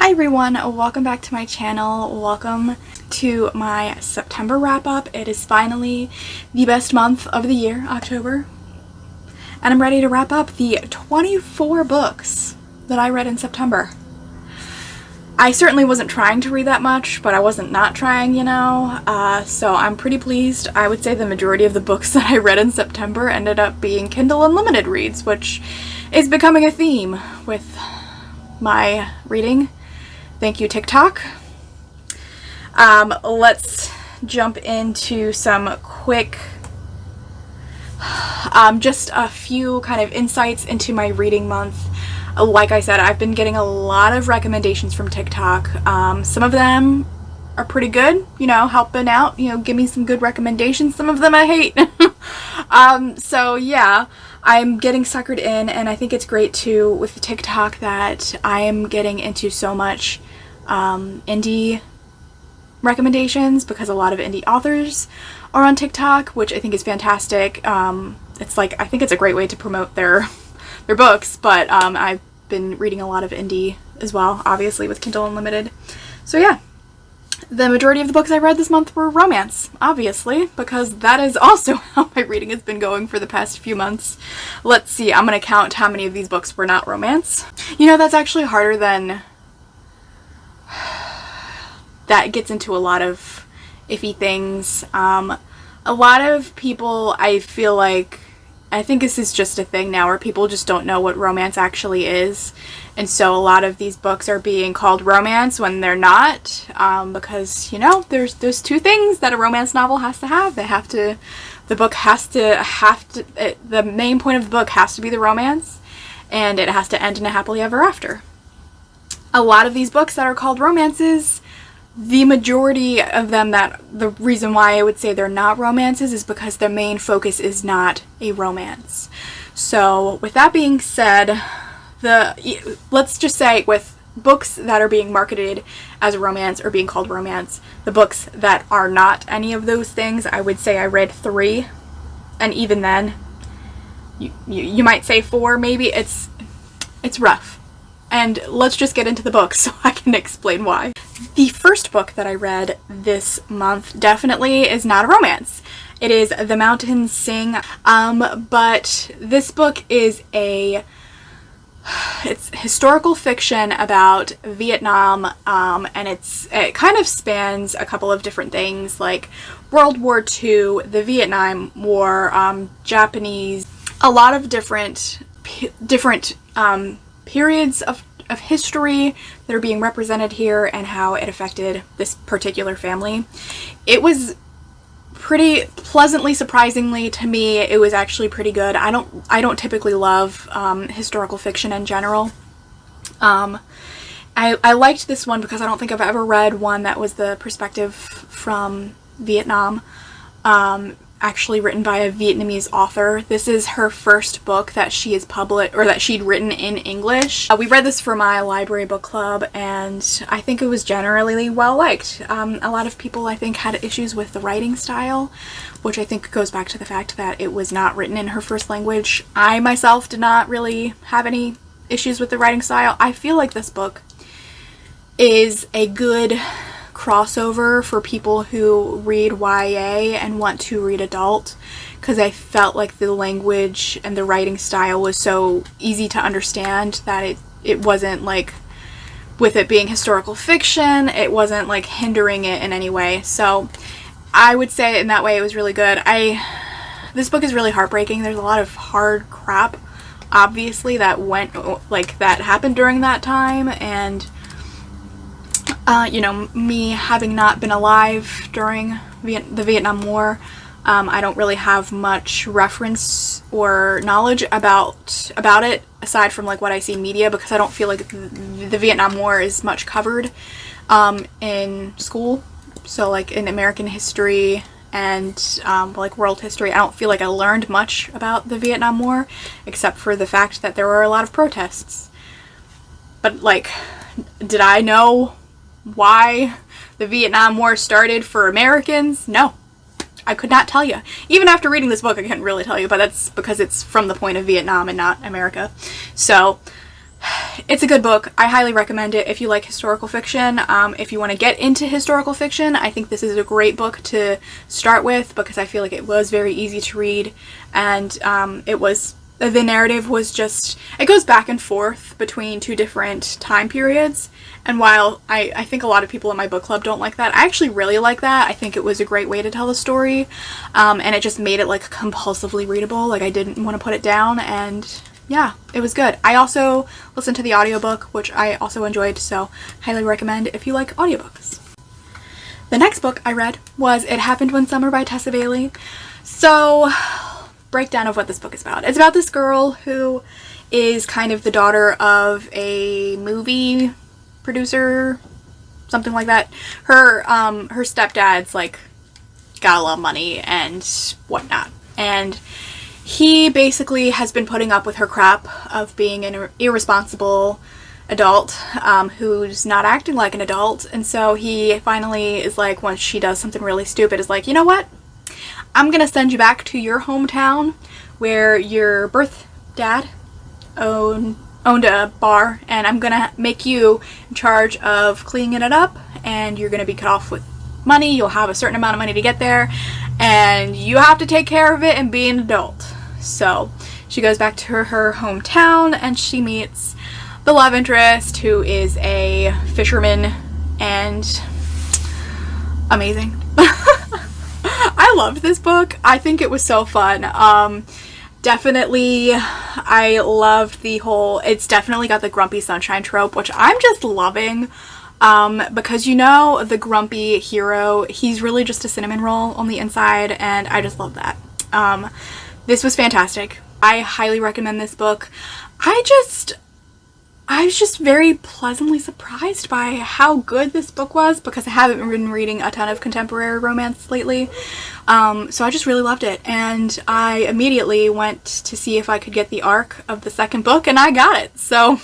Hi everyone, welcome back to my channel. Welcome to my September wrap-up. It is finally the best month of the year, October, and I'm ready to wrap up the 24 books that I read in September. I certainly wasn't trying to read that much, but I wasn't not trying, you know, so I'm pretty pleased. I would say the majority of the books that I read in September ended up being Kindle Unlimited reads, which is becoming a theme with my reading. Thank you, TikTok. Let's jump into some quick, just a few kind of insights into my reading month. Like I said, I've been getting a lot of recommendations from TikTok. Some of them are pretty good, you know, helping out, you know, give me some good recommendations. Some of them I hate. So yeah, I'm getting suckered in, and I think it's great too with the TikTok that I am getting into so much indie recommendations, because a lot of indie authors are on TikTok, which I think is fantastic. It's like, I think it's a great way to promote their books, but I've been reading a lot of indie as well, obviously with Kindle Unlimited. So yeah, the majority of the books I read this month were romance, obviously, because that is also how my reading has been going for the past few months. Let's see, I'm gonna count how many of these books were not romance. You know, that's actually harder than... that gets into a lot of iffy things. A lot of people, I feel like, I think this is just a thing now where people just don't know what romance actually is, and so a lot of these books are being called romance when they're not, because, you know, there's two things that a romance novel has to have. The main point of the book has to be the romance, and it has to end in a happily ever after. A lot of these books that are called romances, the majority of them, that the reason why I would say they're not romances is because their main focus is not a romance. So with that being said, let's just say with books that are being marketed as a romance or being called romance, the books that are not any of those things, I would say I read 3, and even then, you might say 4 maybe. It's rough. And let's just get into the book so I can explain why. The first book that I read this month definitely is not a romance. It is The Mountains Sing, but this book is it's historical fiction about Vietnam, and it kind of spans a couple of different things, like World War II, the Vietnam War, Japanese, a lot of different periods of history that are being represented here and how it affected this particular family. It was pretty pleasantly, surprisingly to me, it was actually pretty good. I don't typically love historical fiction in general. I liked this one because I don't think I've ever read one that was the perspective from Vietnam. Actually written by a Vietnamese author. This is her first book that she has published, or that she'd written in English. We read this for my library book club, and I think it was generally well liked. A lot of people, I think, had issues with the writing style, which I think goes back to the fact that it was not written in her first language. I myself did not really have any issues with the writing style. I feel like this book is a good crossover for people who read YA and want to read adult, because I felt like the language and the writing style was so easy to understand that it wasn't like, with it being historical fiction, it wasn't like hindering it in any way. So I would say in that way it was really good. This book is really heartbreaking. There's a lot of hard crap, obviously, that happened during that time, and you know, me having not been alive during the Vietnam War, I don't really have much reference or knowledge about it, aside from like what I see in media, because I don't feel like the Vietnam War is much covered in school. So like in American history and like world history, I don't feel like I learned much about the Vietnam War, except for the fact that there were a lot of protests. But like, did I know why the Vietnam War started for Americans? No, I could not tell you. Even after reading this book, I couldn't really tell you, but that's because it's from the point of Vietnam and not America. So It's a good book. I highly recommend it if you like historical fiction. If you want to get into historical fiction, I think this is a great book to start with because I feel like it was very easy to read, and the narrative was just, it goes back and forth between two different time periods, and while I think a lot of people in my book club don't like that, I actually really like that. I think it was a great way to tell the story, and it just made it like compulsively readable. Like I didn't want to put it down, and yeah, it was good. I also listened to the audiobook, which I also enjoyed, so highly recommend if you like audiobooks. The next book I read was It Happened One Summer by Tessa Bailey. So, breakdown of what this book is about. It's about this girl who is kind of the daughter of a movie producer, something like that. Her stepdad's like got a lot of money and whatnot, and he basically has been putting up with her crap of being an irresponsible adult who's not acting like an adult, and so he finally is like, once she does something really stupid, is like, you know what? I'm gonna send you back to your hometown where your birth dad owned a bar, and I'm gonna make you in charge of cleaning it up, and you're gonna be cut off with money. You'll have a certain amount of money to get there, and you have to take care of it and be an adult. So she goes back to her hometown, and she meets the love interest, who is a fisherman, and amazing. I loved this book. I think it was so fun. Definitely, I loved it's definitely got the grumpy sunshine trope, which I'm just loving. Because the grumpy hero, he's really just a cinnamon roll on the inside, and I just love that. This was fantastic. I highly recommend this book. I was just very pleasantly surprised by how good this book was, because I haven't been reading a ton of contemporary romance lately. So I just really loved it, and I immediately went to see if I could get the arc of the second book, and I got it. So,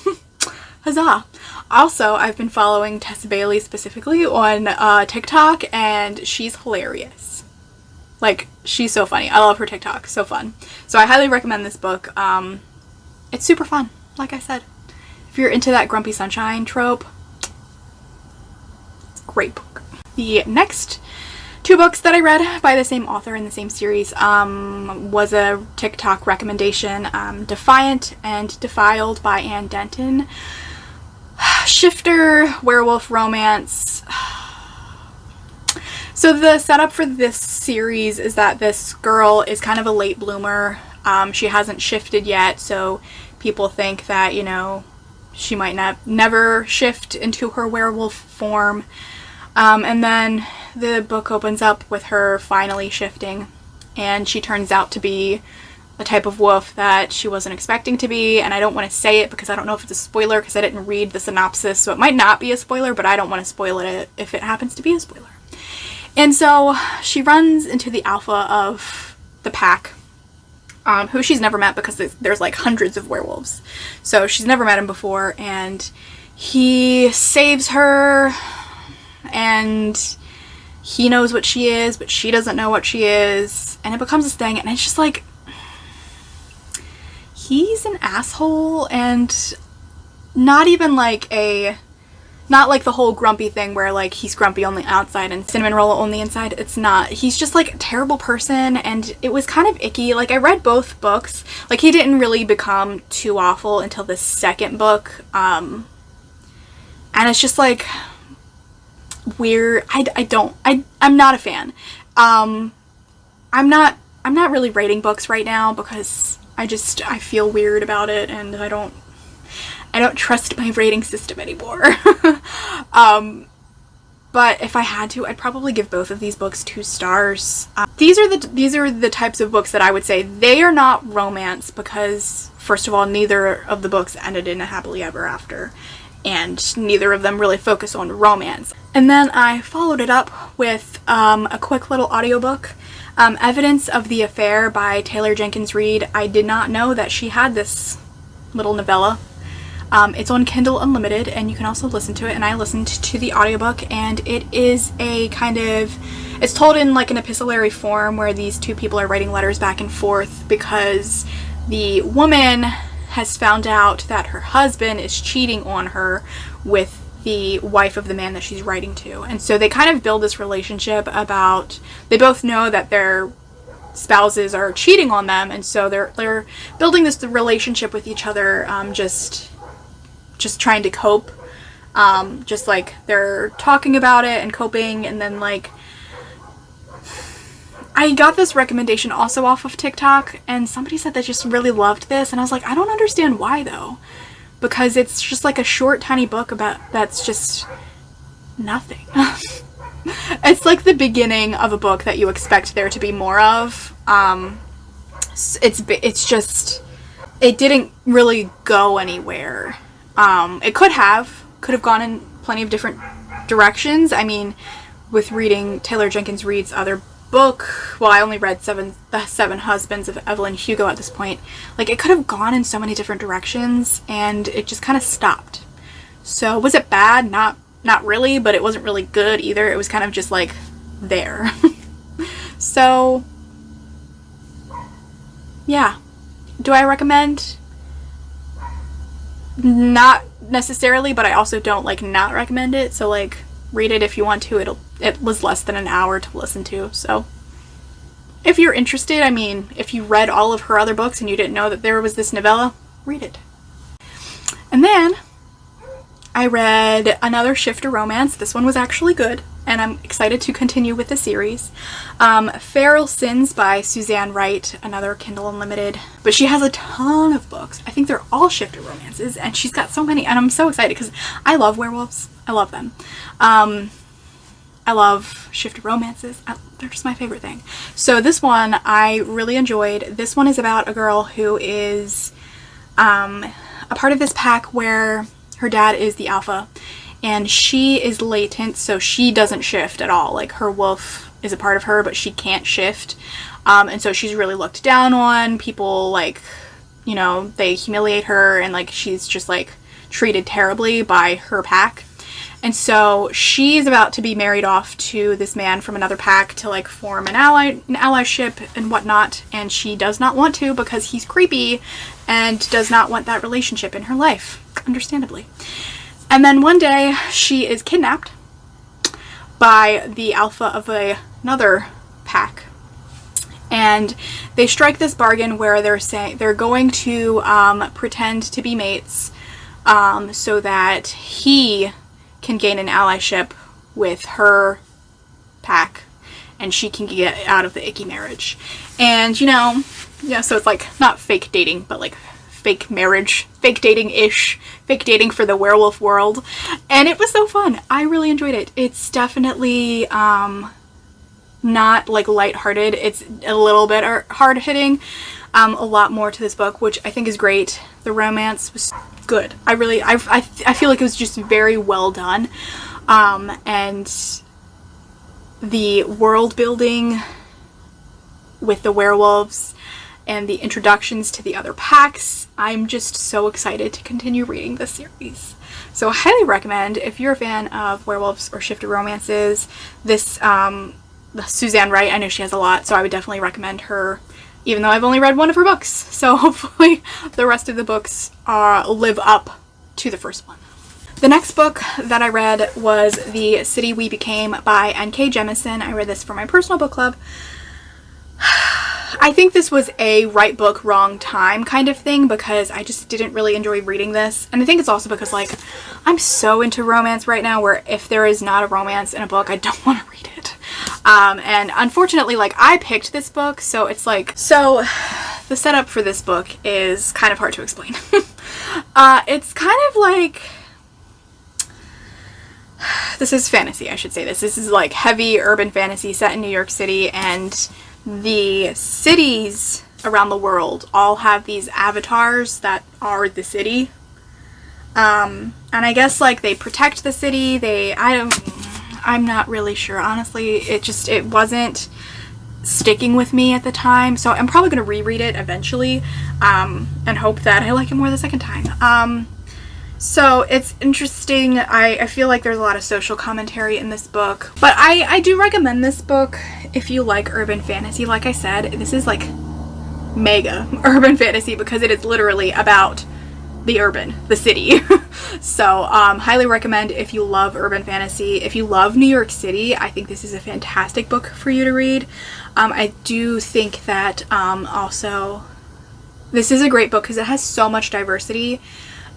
huzzah. Also, I've been following Tessa Bailey specifically on TikTok, and she's hilarious. Like, she's so funny. I love her TikTok. So fun. So I highly recommend this book. It's super fun, like I said. If you're into that grumpy sunshine trope, great book. The next two books that I read by the same author in the same series was a TikTok recommendation. Defiant and Defiled by Ann Denton. Shifter werewolf romance. So the setup for this series is that this girl is kind of a late bloomer. She hasn't shifted yet, so people think that, she might never shift into her werewolf form. And then the book opens up with her finally shifting, and she turns out to be a type of wolf that she wasn't expecting to be, and I don't want to say it because I don't know if it's a spoiler because I didn't read the synopsis, so it might not be a spoiler, but I don't want to spoil it if it happens to be a spoiler. And so she runs into the alpha of the pack, who she's never met because there's like hundreds of werewolves. So she's never met him before, and he saves her, and he knows what she is, but she doesn't know what she is, and it becomes this thing, and it's just like, he's an asshole, and not like the whole grumpy thing where like he's grumpy on the outside and cinnamon roll on the inside. It's not. He's just like a terrible person, and it was kind of icky. Like, I read both books. Like, he didn't really become too awful until the second book. And it's just like weird. I'm not a fan. I'm not really rating books right now because I feel weird about it, and I don't trust my rating system anymore. But if I had to, I'd probably give both of these books 2 stars. These are the types of books that I would say they are not romance because, first of all, neither of the books ended in a happily ever after, and neither of them really focus on romance. And then I followed it up with a quick little audiobook, Evidence of the Affair by Taylor Jenkins Reid. I did not know that she had this little novella. It's on Kindle Unlimited, and you can also listen to it, and I listened to the audiobook, and it is it's told in like an epistolary form where these two people are writing letters back and forth because the woman has found out that her husband is cheating on her with the wife of the man that she's writing to. And so they kind of build this relationship about, they both know that their spouses are cheating on them, and so they're building this relationship with each other, just trying to cope, just like they're talking about it and coping. And then like, I got this recommendation also off of TikTok, and somebody said they just really loved this, and I was like, I don't understand why though, because it's just like a short tiny book about, that's just nothing. It's like the beginning of a book that you expect there to be more of. It's just, it didn't really go anywhere. It could have gone in plenty of different directions. I mean, with reading Taylor Jenkins Reid's other book, well, I only read The Seven Husbands of Evelyn Hugo at this point. Like, it could have gone in so many different directions, and it just kind of stopped. So, was it bad? Not really, but it wasn't really good either. It was kind of just like there. So, yeah. Do I recommend? Not necessarily, but I also don't like not recommend it. So like, read it if you want to. It was less than an hour to listen to. So if you're interested, I mean, if you read all of her other books and you didn't know that there was this novella, read it. And then I read another shifter romance. This one was actually good, and I'm excited to continue with the series. Feral Sins by Suzanne Wright, another Kindle Unlimited. But she has a ton of books. I think they're all shifter romances, and she's got so many, and I'm so excited because I love werewolves. I love them. I love shifter romances. They're just my favorite thing. So this one I really enjoyed. This one is about a girl who is a part of this pack where her dad is the alpha, and she is latent, so she doesn't shift at all. Like, her wolf is a part of her, but she can't shift. And so she's really looked down on. People, like, you know, they humiliate her, and, like, she's just, like, treated terribly by her pack. And so she's about to be married off to this man from another pack to, like, form an allyship and whatnot, and she does not want to because he's creepy and does not want that relationship in her life, understandably. And then one day she is kidnapped by the alpha of another pack, and they strike this bargain where they're going to pretend to be mates, so that he can gain an allyship with her pack and she can get out of the icky marriage. And, you know, yeah, so it's like not fake dating, but like fake marriage, fake dating-ish, fake dating for the werewolf world. And it was so fun. I really enjoyed it. It's definitely not like lighthearted. It's a little bit hard-hitting. A lot more to this book, which I think is great. The romance was good. I feel like it was just very well done. And the world building with the werewolves and the introductions to the other packs, I'm just so excited to continue reading this series. So I highly recommend, if you're a fan of werewolves or shifter romances, this Suzanne Wright. I know she has a lot, so I would definitely recommend her, even though I've only read one of her books. So hopefully the rest of the books live up to the first one. The next book that I read was The City We Became by N.K. Jemisin. I read this for my personal book club. I think this was a right book, wrong time kind of thing, because I just didn't really enjoy reading this. And I think it's also because, like, I'm so into romance right now where if there is not a romance in a book, I don't want to read it. And unfortunately, like, I picked this book, so it's like, so the setup for this book is kind of hard to explain. It's kind of like, this is fantasy, I should say this. This is like heavy urban fantasy set in New York City, and the cities around the world all have these avatars that are the city. And I guess, like, they protect the city. I'm not really sure, honestly. It wasn't sticking with me at the time, so I'm probably going to reread it eventually, and hope that I like it more the second time. So it's interesting. I feel like there's a lot of social commentary in this book, but I do recommend this book if you like urban fantasy. Like I said, this is like mega urban fantasy because it is literally about the city. So highly recommend if you love urban fantasy. If you love New York City, I think this is a fantastic book for you to read. I do think that also this is a great book because it has so much diversity,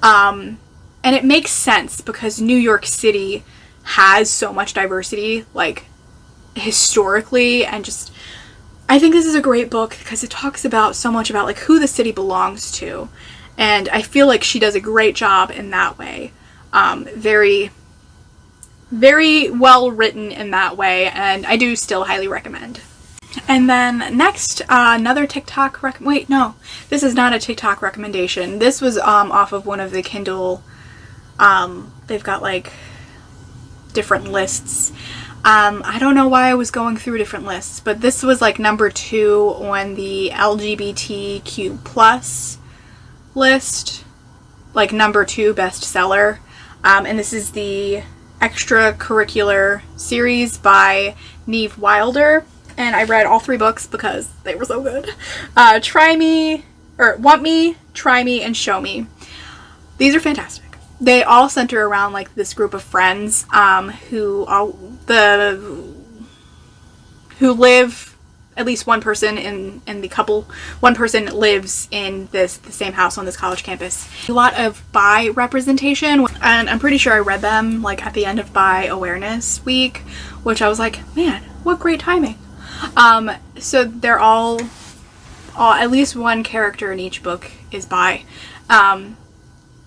and it makes sense because New York City has so much diversity, like historically, and just I think this is a great book because it talks about so much about like who the city belongs to. And I feel like she does a great job in that way. Very, very well written in that way, and I do still highly recommend. And then next, another TikTok wait, no, this is not a TikTok recommendation. This was off of one of the Kindle, they've got like different lists. I don't know why I was going through different lists, but this was like number 2 on the LGBTQ+ list, like number 2 bestseller, and this is the extracurricular series by Neve Wilder, and I read all 3 books because they were so good. Want Me, Try Me, and Show Me. These are fantastic. They all center around like this group of friends who live, at least one person in the couple, one person lives in the same house on this college campus. A lot of bi representation, and I'm pretty sure I read them like at the end of Bi Awareness Week, which I was like, man, what great timing. So they're all at least one character in each book is bi,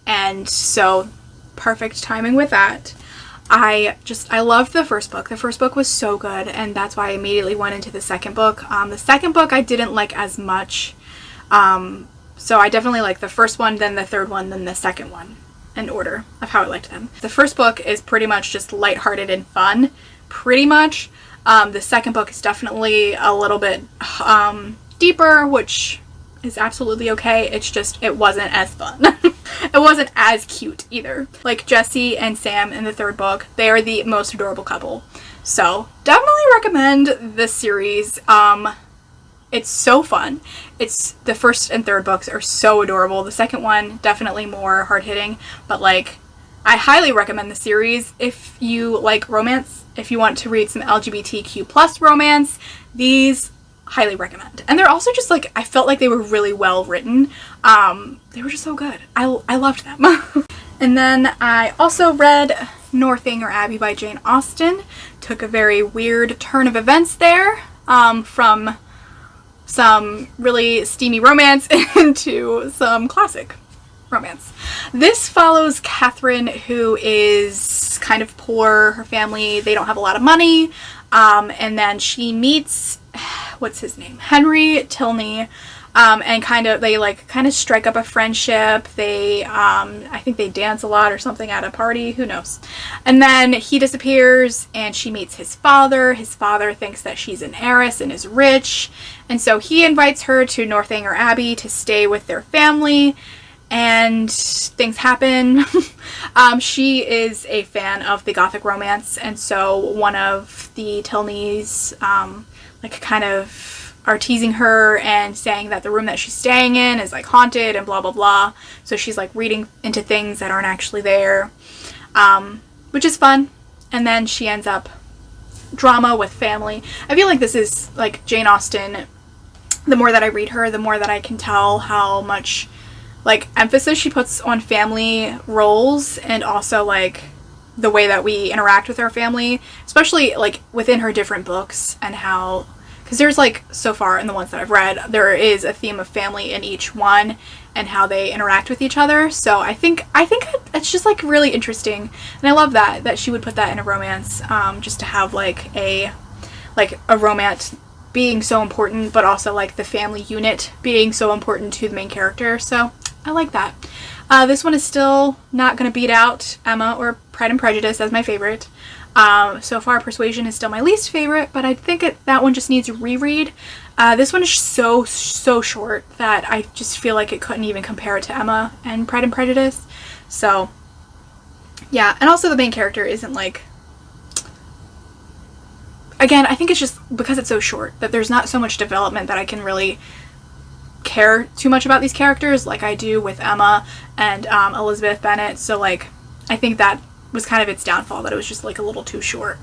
and so perfect timing with that. I loved the first book. The first book was so good, and that's why I immediately went into the second book. The second book I didn't like as much, so I definitely liked the first one, then the third one, then the second one, in order of how I liked them. The first book is pretty much just lighthearted and fun, pretty much. The second book is definitely a little bit deeper, which is absolutely okay. It's just, it wasn't as fun. It wasn't as cute either. Like Jesse and Sam in the third book, they are the most adorable couple. So definitely recommend this series. It's so fun. It's the first and third books are so adorable. The second one definitely more hard-hitting, but like I highly recommend the series if you like romance. If you want to read some LGBTQ+ romance, these highly recommend. And they're also just like, I felt like they were really well written. They were just so good. I loved them. And then I also read Northanger Abbey by Jane Austen. Took a very weird turn of events there, from some really steamy romance into some classic romance. This follows Catherine, who is kind of poor. Her family, they don't have a lot of money. And then she meets, what's his name? Henry Tilney. And they strike up a friendship. They, I think they dance a lot or something at a party. Who knows? And then he disappears and she meets his father. His father thinks that she's an heiress and is rich. And so he invites her to Northanger Abbey to stay with their family. And things happen. She is a fan of the Gothic romance. And so one of the Tilneys, kind of are teasing her and saying that the room that she's staying in is like haunted and blah blah blah. So she's like reading into things that aren't actually there, which is fun. And then she ends up drama with family. I feel like this is like Jane Austen. The more that I read her, the more that I can tell how much like emphasis she puts on family roles, and also like the way that we interact with our family, especially like within her different books, and how, because there's like, so far in the ones that I've read, there is a theme of family in each one and how they interact with each other. So I think it's just like really interesting, and I love that she would put that in a romance, just to have like a romance being so important, but also like the family unit being so important to the main character. So I like that. This one is still not going to beat out Emma or Pride and Prejudice as my favorite. So far, Persuasion is still my least favorite, but I think that one just needs a reread. This one is so short that I just feel like it couldn't even compare it to Emma and Pride and Prejudice. So, yeah. And also the main character isn't like... Again, I think it's just because it's so short that there's not so much development that I can really care too much about these characters like I do with Emma and Elizabeth Bennet. So like I think that was kind of its downfall, that it was just like a little too short.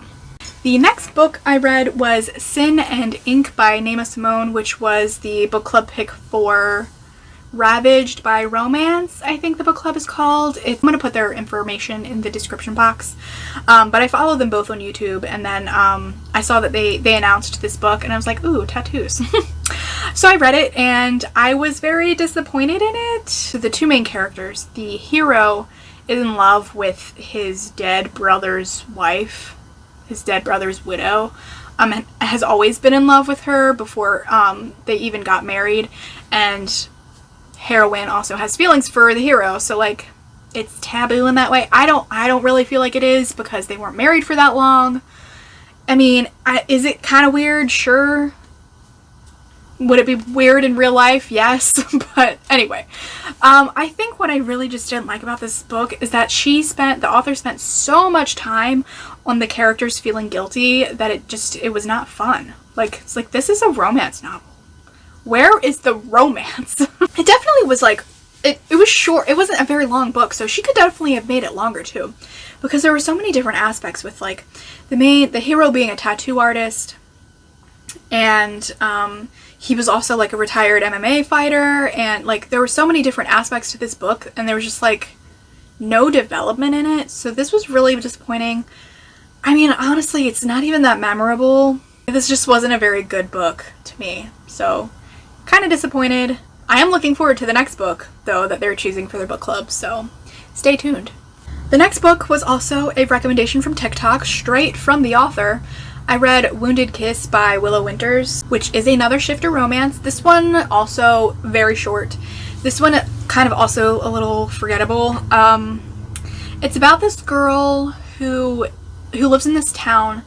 The next book I read was Sin and Ink by Naima Simone, which was the book club pick for Ravaged by Romance, I think the book club is called. I'm going to put their information in the description box. But I follow them both on YouTube, and then I saw that they announced this book, and I was like, ooh, tattoos. So I read it, and I was very disappointed in it. The two main characters, the hero is in love with his dead brother's wife, his dead brother's widow. Has always been in love with her before they even got married, and heroine also has feelings for the hero, so like it's taboo in that way. I don't really feel like it is, because they weren't married for that long. I mean, is it kind of weird? Sure. Would it be weird in real life? Yes. But anyway, I think what I really just didn't like about this book is that the author spent so much time on the characters feeling guilty that it was not fun. Like, it's like, this is a romance novel. Where is the romance? It definitely was like, it was short. It wasn't a very long book, so she could definitely have made it longer too, because there were so many different aspects with like the hero being a tattoo artist, and he was also like a retired MMA fighter, and like there were so many different aspects to this book, and there was just like no development in it. So this was really disappointing. I mean, honestly, it's not even that memorable. This just wasn't a very good book to me, so kind of disappointed. I am looking forward to the next book, though, that they're choosing for their book club, so stay tuned. The next book was also a recommendation from TikTok, straight from the author. I read Wounded Kiss by Willow Winters, which is another shifter romance. This one also very short. This one kind of also a little forgettable. It's about this girl who lives in this town,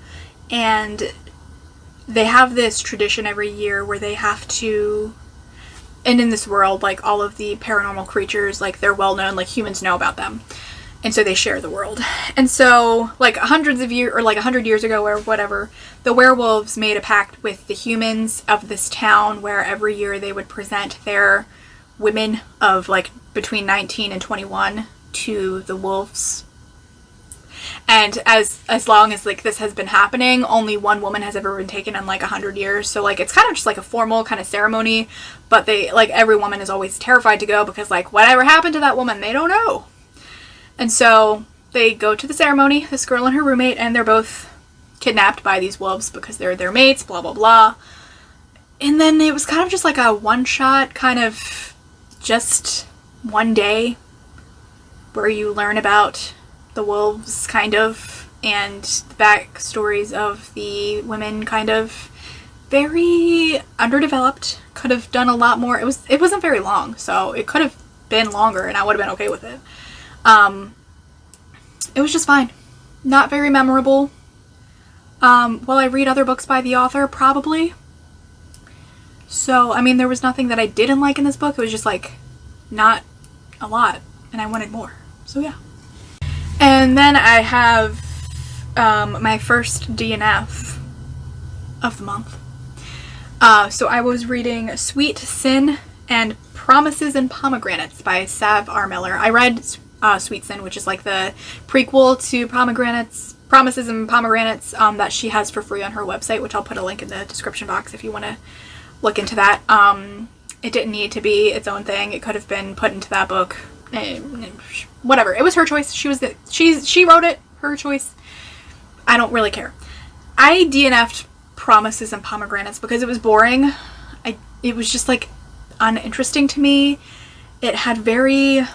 and they have this tradition every year where they have to, and in this world, like all of the paranormal creatures, like they're well known, like humans know about them, and so they share the world. And so like 100 years ago or whatever, the werewolves made a pact with the humans of this town where every year they would present their women of like between 19 and 21 to the wolves. And as long as like this has been happening, only one woman has ever been taken in like 100 years. So like it's kind of just like a formal kind of ceremony, but they like every woman is always terrified to go, because like whatever happened to that woman, they don't know. And so they go to the ceremony, this girl and her roommate, and they're both kidnapped by these wolves because they're their mates, blah blah blah. And then it was kind of just like a one shot, kind of just one day where you learn about the wolves, kind of, and the backstories of the women, kind of very underdeveloped. Could have done a lot more. It wasn't very long, so it could have been longer and I would have been okay with it. It was just fine. Not very memorable. Will I read other books by the author? Probably. So, I mean, there was nothing that I didn't like in this book. It was just like not a lot, and I wanted more. So yeah. And then I have my first DNF of the month. So I was reading Sweet Sin and Promises and Pomegranates by Sav R. Miller. I read Sweet Sin, which is like the prequel to Promises and Pomegranates that she has for free on her website, which I'll put a link in the description box if you want to look into that. It didn't need to be its own thing. It could have been put into that book. Whatever. It was her choice. She wrote it. Her choice. I don't really care. I DNF'd Promises and Pomegranates because it was boring. It was just like uninteresting to me. It had I'm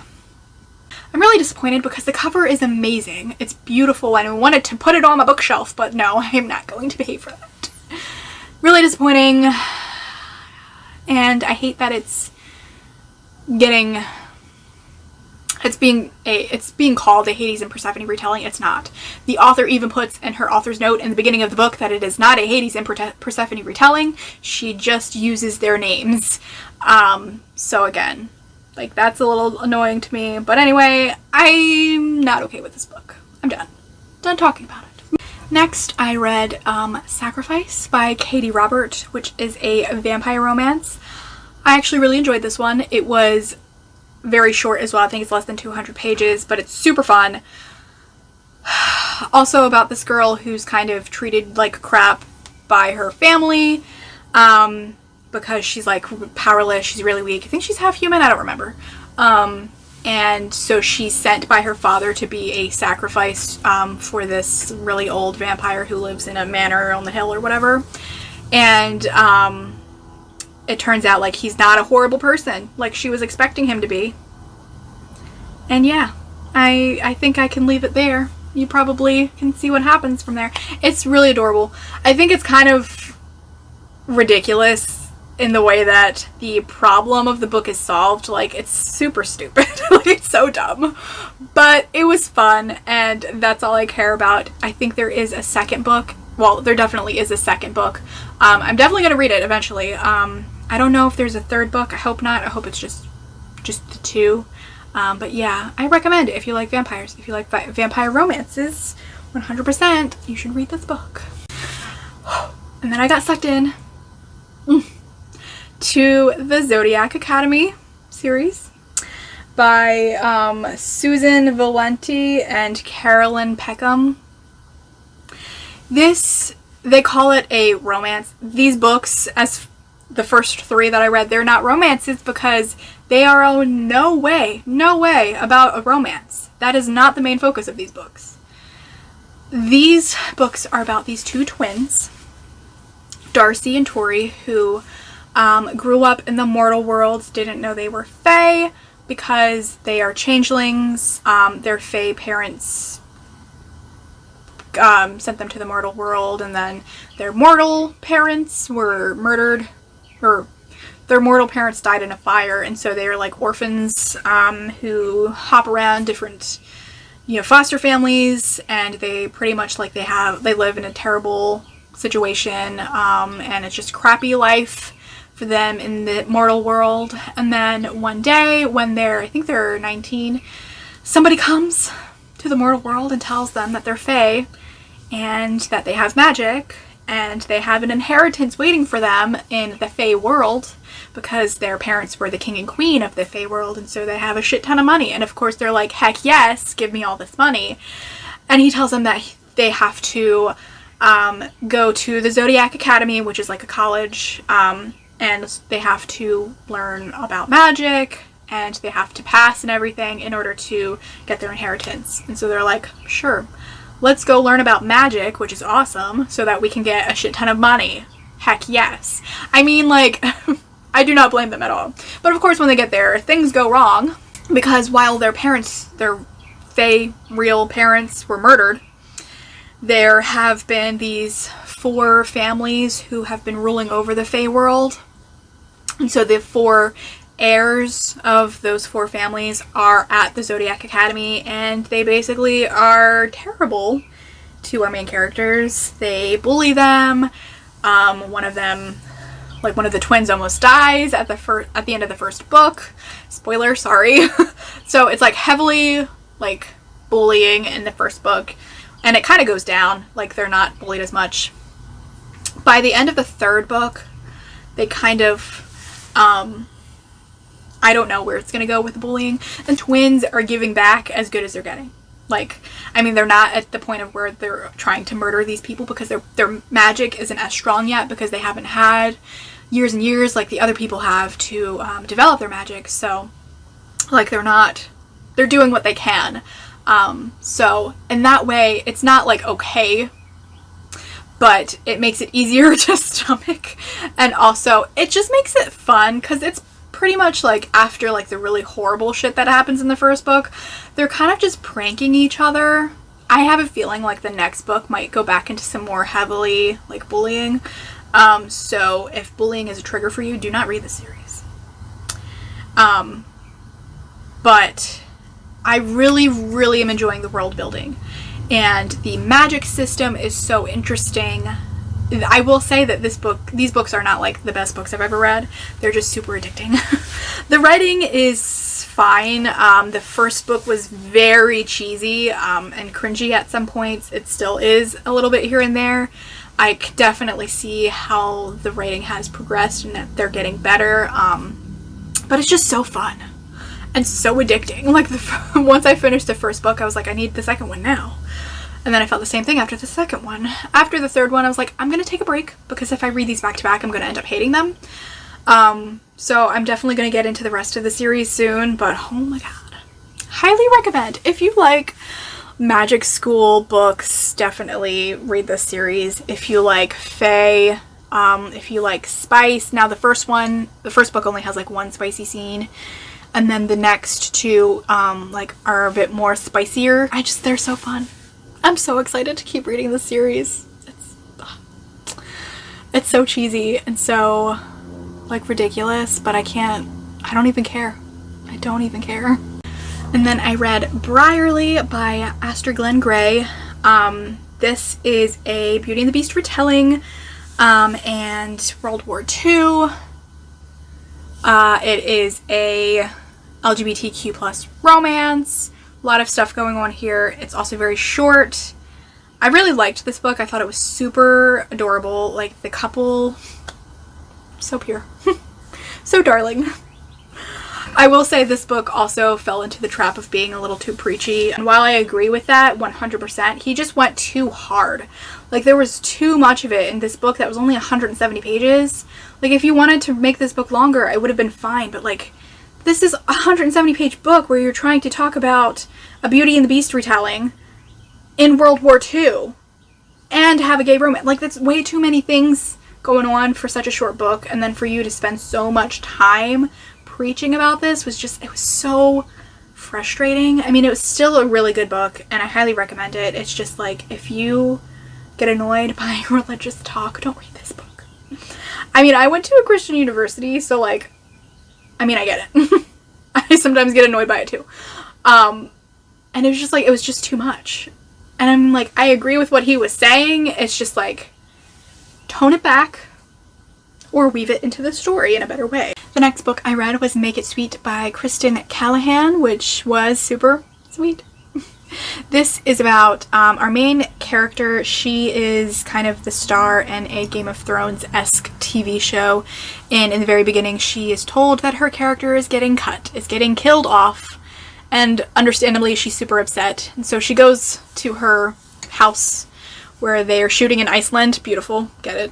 really disappointed because the cover is amazing. It's beautiful and I wanted to put it on my bookshelf, but no, I'm not going to pay for that. Really disappointing. And I hate that it's being called a Hades and Persephone retelling. It's not. The author even puts in her author's note in the beginning of the book that it is not a Hades and Persephone retelling. She just uses their names. So again, like that's a little annoying to me. But anyway, I'm not okay with this book. I'm done. Done talking about it. Next, I read Sacrifice by Katee Robbert, which is a vampire romance. I actually really enjoyed this one. It was very short as well. I think it's less than 200 pages, but it's super fun. Also about this girl who's kind of treated like crap by her family, because she's like powerless, she's really weak. I think she's half human, I don't remember. And so she's sent by her father to be a sacrifice for this really old vampire who lives in a manor on the hill or whatever. And it turns out like he's not a horrible person like she was expecting him to be. And yeah, I think I can leave it there. You probably can see what happens from there. It's really adorable. I think it's kind of ridiculous in the way that the problem of the book is solved. Like, it's super stupid. Like, it's so dumb. But it was fun, and that's all I care about. I think there is a second book. Well, there definitely is a second book. I'm definitely going to read it eventually. I don't know if there's a third book. I hope not. I hope it's just the two. But yeah, I recommend it if you like vampires. If you like vampire romances, 100% you should read this book. And then I got sucked in to the Zodiac Academy series by Suzanne, Valentie, and Carolyn Peckham. They call it a romance. These books, as the first three that I read, they're not romances because they are no way about a romance. That is not the main focus of these books. These books are about these two twins, Darcy and Tori, who grew up in the mortal world, didn't know they were Fae because they are changelings. Their Fae parents sent them to the mortal world, and then their mortal parents were murdered, or their mortal parents died in a fire, and so they are like orphans who hop around different, foster families, and they pretty much like they live in a terrible situation, and it's just crappy life for them in the mortal world. And then one day when I think they're 19, somebody comes to the mortal world and tells them that they're Fae and that they have magic and they have an inheritance waiting for them in the Fae world because their parents were the king and queen of the Fae world, and so they have a shit ton of money. And of course they're like, heck yes, give me all this money. And he tells them that they have to go to the Zodiac Academy, which is like a college, and they have to learn about magic, and they have to pass and everything in order to get their inheritance. And so they're like, sure, let's go learn about magic, which is awesome, so that we can get a shit ton of money. Heck yes. I mean, like, I do not blame them at all. But of course, when they get there, things go wrong, because while their Fae real parents were murdered, there have been these 4 families who have been ruling over the Fae world. And so the 4 heirs of those 4 families are at the Zodiac Academy, and they basically are terrible to our main characters. They bully them. One of the twins almost dies at the end of the first book. Spoiler, sorry. So it's like heavily like bullying in the first book, and it kind of goes down. Like, they're not bullied as much. By the end of the third book, they kind of I don't know where it's going to go with the bullying. And twins are giving back as good as they're getting. Like, I mean, they're not at the point of where they're trying to murder these people because their magic isn't as strong yet because they haven't had years and years like the other people have to develop their magic. So, like, they're doing what they can. So, in that way, it's not, like, okay, but it makes it easier to stomach. And also, it just makes it fun because it's pretty much like after like the really horrible shit that happens in the first book, they're kind of just pranking each other. I have a feeling like the next book might go back into some more heavily like bullying. So if bullying is a trigger for you, do not read the series. But I really, really am enjoying the world building, and the magic system is so interesting. I will say that these books are not like the best books I've ever read. They're just super addicting. The writing is fine. The first book was very cheesy and cringy at some points. It still is a little bit here and there, I could definitely see how the writing has progressed and that they're getting better. But it's just so fun and so addicting. Like, once I finished the first book, I was like, I need the second one now. And then I felt the same thing after the second one. After the third one, I was like, I'm going to take a break, because if I read these back to back, I'm going to end up hating them. So I'm definitely going to get into the rest of the series soon, but oh my god. Highly recommend. If you like magic school books, definitely read this series. If you like Fae, if you like spice. Now the first book only has like one spicy scene, and then the next two like are a bit more spicier. They're so fun. I'm so excited to keep reading this series. It's so cheesy and so like ridiculous, but I don't even care. I don't even care. And then I read Briarly by Aster Glenn Gray. This is a Beauty and the Beast retelling, and World War II. It is a LGBTQ plus romance. A lot of stuff going on here. It's also very short. I really liked this book. I thought it was super adorable. Like, the couple, so pure. So darling. I will say this book also fell into the trap of being a little too preachy. And while I agree with that 100%, he just went too hard. Like, there was too much of it in this book that was only 170 pages. Like, if you wanted to make this book longer, I would have been fine. But, like, this is a 170 page book where you're trying to talk about a Beauty and the Beast retelling in World War II and have a gay romance. Like, that's way too many things going on for such a short book. And then for you to spend so much time preaching about this was just, it was so frustrating. I mean, it was still a really good book and I highly recommend it. It's just like, if you get annoyed by religious talk, don't read this book. I mean, I went to a Christian university, so like, I mean, I get it. I sometimes get annoyed by it too. And it was just like, it was just too much. And I'm like, I agree with what he was saying. It's just like, tone it back or weave it into the story in a better way. The next book I read was Make It Sweet by Kristen Callahan, which was super sweet. This is about our main character. She is kind of the star in a Game of Thrones-esque TV show. And in the very beginning, she is told that her character is getting cut, is getting killed off. And understandably, she's super upset. And so she goes to her house where they are shooting in Iceland. Beautiful. Get it?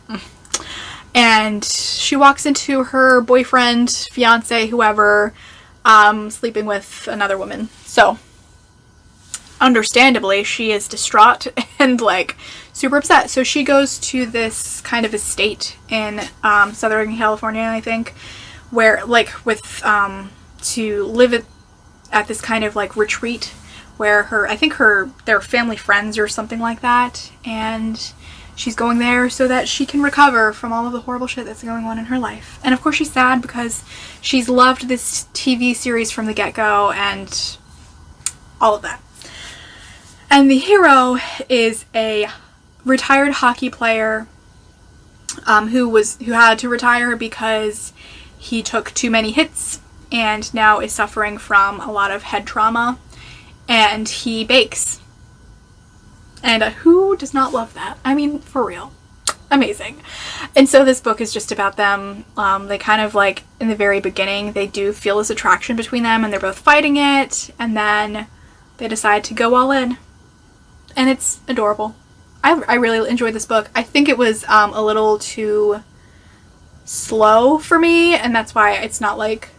And she walks into her boyfriend, fiance, whoever, sleeping with another woman. So, understandably, she is distraught and, like, super upset. So she goes to this kind of estate in Southern California, I think, where, like, with, to live at this kind of, like, retreat where they're family friends or something like that. And she's going there so that she can recover from all of the horrible shit that's going on in her life. And of course she's sad because she's loved this TV series from the get-go and all of that. And the hero is a retired hockey player who had to retire because he took too many hits and now is suffering from a lot of head trauma. And he bakes. And who does not love that? I mean, for real. Amazing. And so this book is just about them. They kind of, like, in the very beginning, they do feel this attraction between them and they're both fighting it. And then they decide to go all in. And it's adorable. I really enjoyed this book. I think it was a little too slow for me. And that's why it's not, like,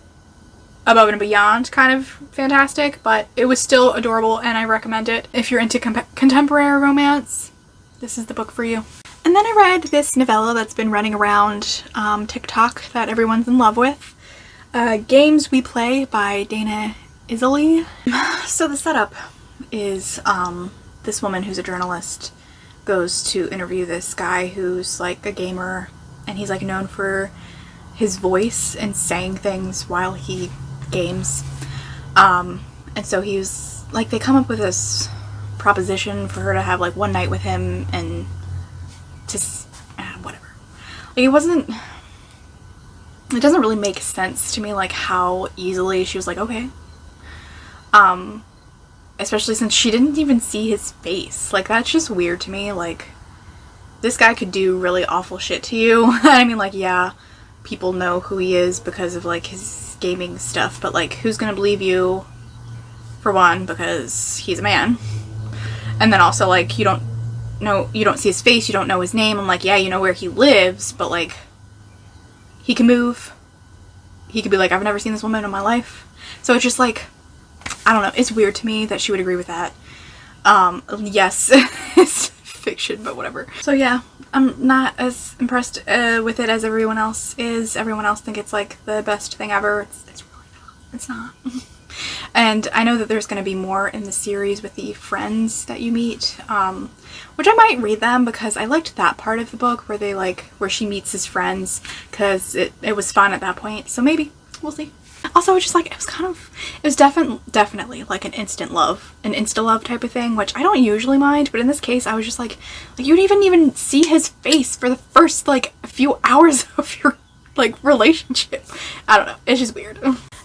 above and beyond kind of fantastic, but it was still adorable and I recommend it. If you're into contemporary romance, this is the book for you. And then I read this novella that's been running around TikTok that everyone's in love with. Games We Play by Dana Isley. So the setup is this woman who's a journalist goes to interview this guy who's like a gamer and he's like known for his voice and saying things while he games. And so he was like, they come up with this proposition for her to have like one night with him and just whatever. Like it doesn't really make sense to me like how easily she was like, okay. Especially since she didn't even see his face. Like that's just weird to me. Like this guy could do really awful shit to you. I mean, like, yeah, people know who he is because of, like, his gaming stuff, but, like, who's gonna believe you, for one, because he's a man, and then also, like, you don't see his face, you don't know his name. I'm like, yeah, you know where he lives, but, like, he can move. He could be like, I've never seen this woman in my life. So it's just, like, I don't know, it's weird to me that she would agree with that. Yes, it's fiction, but whatever. So yeah, I'm not as impressed with it as everyone else is. Everyone else think it's like the best thing ever. It's really not. It's not. And I know that there's going to be more in the series with the friends that you meet, which I might read them because I liked that part of the book where she meets his friends, because it was fun at that point. So maybe we'll see. Also, it's just like, it was definitely like an insta love type of thing, which I don't usually mind, but in this case I was just like you didn't even see his face for the first like few hours of your like relationship. I don't know, it's just weird.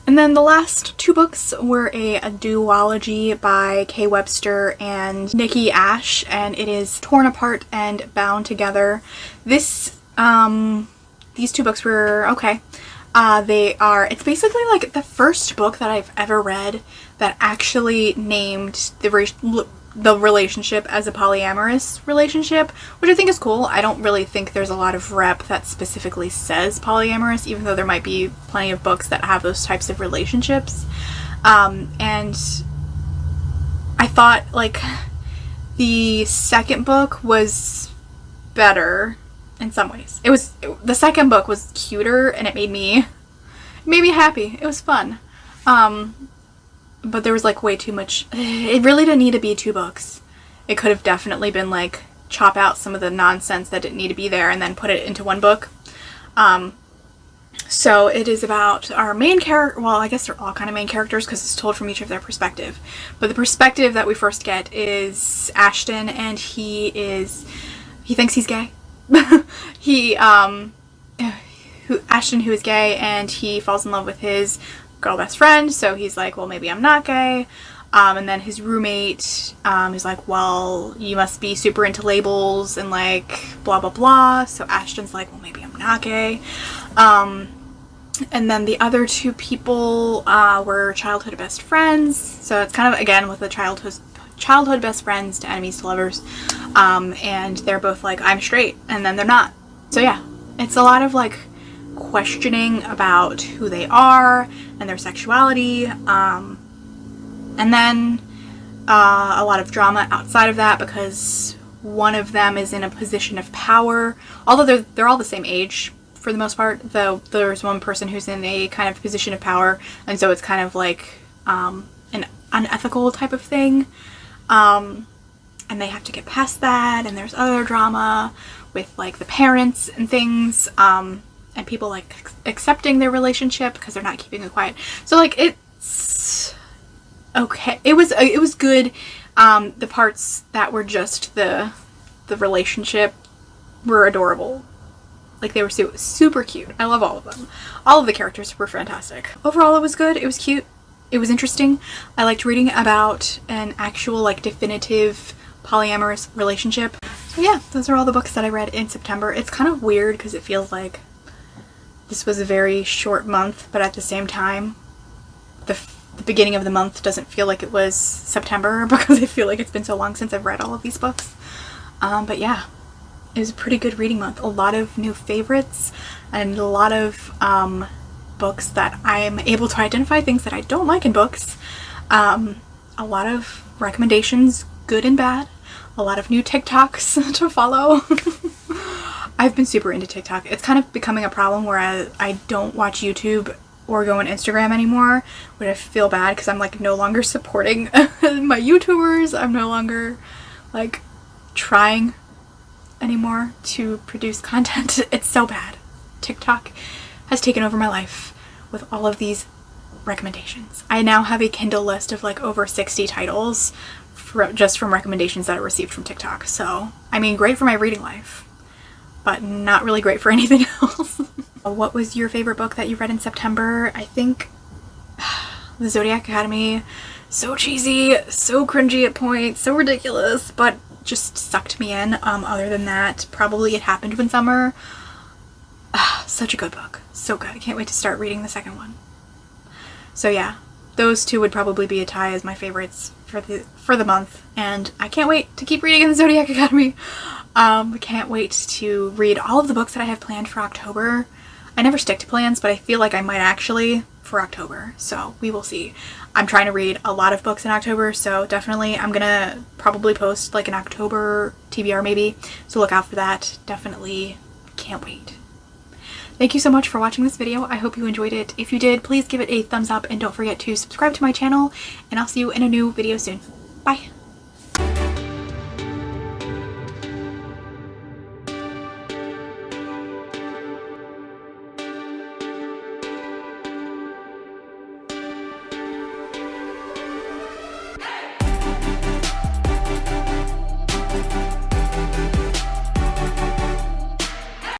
And then the last two books were a duology by Webster and Nikki Ash, and it is Torn Apart and Bound Together. These two books were okay. It's basically like the first book that I've ever read that actually named the relationship as a polyamorous relationship, which I think is cool. I don't really think there's a lot of rep that specifically says polyamorous, even though there might be plenty of books that have those types of relationships. And I thought like the second book was better in some ways. The second book was cuter, and it made me happy. It was fun. But there was like way too much. It really didn't need to be two books. It could have definitely been like chop out some of the nonsense that didn't need to be there and then put it into one book. So it is about our main character. Well, I guess they're all kind of main characters because it's told from each of their perspective. But the perspective that we first get is Ashton, and he thinks he's gay. Ashton, who is gay, and he falls in love with his girl best friend, so he's like, well, maybe I'm not gay. And then his roommate is like, well, you must be super into labels and like blah blah blah. So Ashton's like, well, maybe I'm not gay. And then the other two people were childhood best friends, so it's kind of again with the childhood best friends to enemies to lovers, and they're both like, I'm straight, and then they're not. So yeah, it's a lot of like questioning about who they are and their sexuality, and then a lot of drama outside of that because one of them is in a position of power, although they're all the same age for the most part, though there's one person who's in a kind of position of power, and so it's kind of like an unethical type of thing. And they have to get past that, and there's other drama with like the parents and things, and people like accepting their relationship because they're not keeping it quiet. So like it's okay. It was good. The parts that were just the relationship were adorable. Like they were super cute. I love all of them. All of the characters were fantastic. Overall, it was good. It was cute. It was interesting. I liked reading about an actual like definitive polyamorous relationship. So yeah, those are all the books that I read in September. It's kind of weird because it feels like this was a very short month, but at the same time, the beginning of the month doesn't feel like it was September because I feel like it's been so long since I've read all of these books. But yeah, it was a pretty good reading month. A lot of new favorites and a lot of books that I'm able to identify things that I don't like in books. A lot of recommendations, good and bad. A lot of new TikToks to follow. I've been super into TikTok. It's kind of becoming a problem where I don't watch YouTube or go on Instagram anymore, which I feel bad because I'm like no longer supporting my YouTubers. I'm no longer like trying anymore to produce content. It's so bad. TikTok has taken over my life with all of these recommendations. I now have a Kindle list of like over 60 titles just from recommendations that I received from TikTok. So, I mean, great for my reading life, but not really great for anything else. What was your favorite book that you read in September? I think The Zodiac Academy. So cheesy, so cringy at points, so ridiculous, but just sucked me in. Other than that, probably It Happened One Summer. Such a good book. So good. I can't wait to start reading the second one. So yeah, those two would probably be a tie as my favorites for the month. And I can't wait to keep reading in the Zodiac Academy. Can't wait to read all of the books that I have planned for October. I never stick to plans, but I feel like I might actually for October. So we will see. I'm trying to read a lot of books in October, so definitely I'm gonna probably post like an October TBR maybe. So look out for that. Definitely can't wait. Thank you so much for watching this video. I hope you enjoyed it. If you did, please give it a thumbs up and don't forget to subscribe to my channel, and I'll see you in a new video soon. Bye!